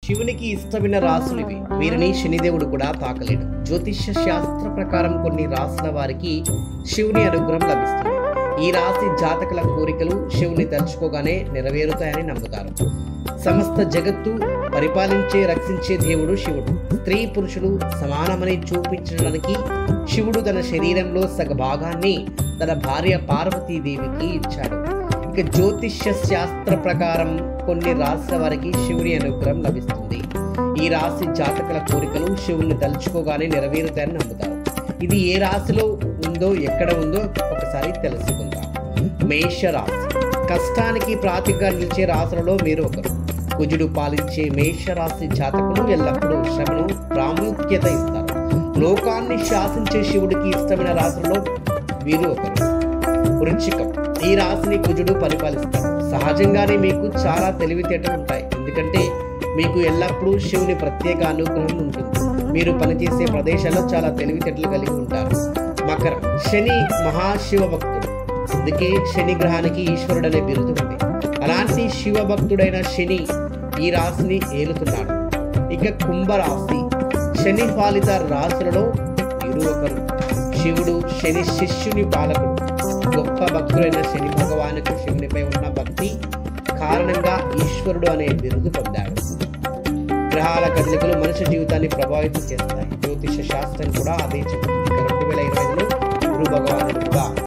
శివునికి ఇష్టమైన రాసులు ఇవి. వీరిని శనిదేవుడు కూడా తాకలేడు. జ్యోతిష్య శాస్త్ర ప్రకారం కొన్ని రాసుల వారికి శివుని అనుగ్రహం లభిస్తుంది. ఈ రాశి జాతకుల కోరికలు శివుని తలుచుకోగానే నెరవేరుతాయని నమ్ముతారు. సమస్త జగత్తు పరిపాలించే రక్షించే దేవుడు శివుడు. స్త్రీ పురుషులు సమానమని చూపించడానికి శివుడు తన శరీరంలో సగభాగాన్ని తన భార్య పార్వతీదేవికి ఇచ్చాడు. ఇక జ్యోతిష్య శాస్త్ర ప్రకారం కొన్ని రాశుల వారికి శివుని అనుగ్రహం లభిస్తుంది. ఈ రాశి జాతకుల కోరికలు శివుని తలుచుకోగానే నెరవేరుతాయని నమ్ముతారు. ఇది ఏ రాశిలో ఉందో ఎక్కడ ఉందో ఒకసారి తెలుసుకుందాం. మేషరాశి కష్టానికి ప్రాతిగా నిలిచే రాశులలో మీరు ఒకరు. కుజుడు పాలించే మేషరాశి జాతకులు ఎల్లప్పుడూ శ్రమను ప్రాముఖ్యత ఇస్తారు. లోకాన్ని శాసించే శివుడికి ఇష్టమైన రాశులలో వీరు ఒకరు. వృశ్చికం ఈ రాశిని కుజుడు పరిపాలిస్తారు. సహజంగానే మీకు చాలా తెలివితేటలు ఉంటాయి. ఎందుకంటే మీకు ఎల్లప్పుడూ శివుని ప్రత్యేక అనుగ్రహం ఉంటుంది. మీరు పనిచేసే ప్రదేశాల్లో చాలా తెలివితేటలు కలిగి ఉంటారు. మకరం శని మహాశివ భక్తుడు. అందుకే శని గ్రహానికి ఈశ్వరుడు అనే బిరుదు ఉంది. అలాంటి శివభక్తుడైన శని ఈ రాశిని ఏలుతున్నాడు. ఇక కుంభరాశి శని పాలిత రాశులలో వీరు ఒకరు. శివుడు శని శిష్యుని పాలకుడు. గొప్ప భక్తుడైన శని భగవానుకు శివునిపై ఉన్న భక్తి కారణంగా ఈశ్వరుడు అనే బిరుదు పొందాడు. గ్రహాల కదలికలు మనిషి జీవితాన్ని ప్రభావితం చేస్తాయి. జ్యోతిష శాస్త్రం కూడా అదే చెబుతుంది. 2025లో గురు భగవానుడు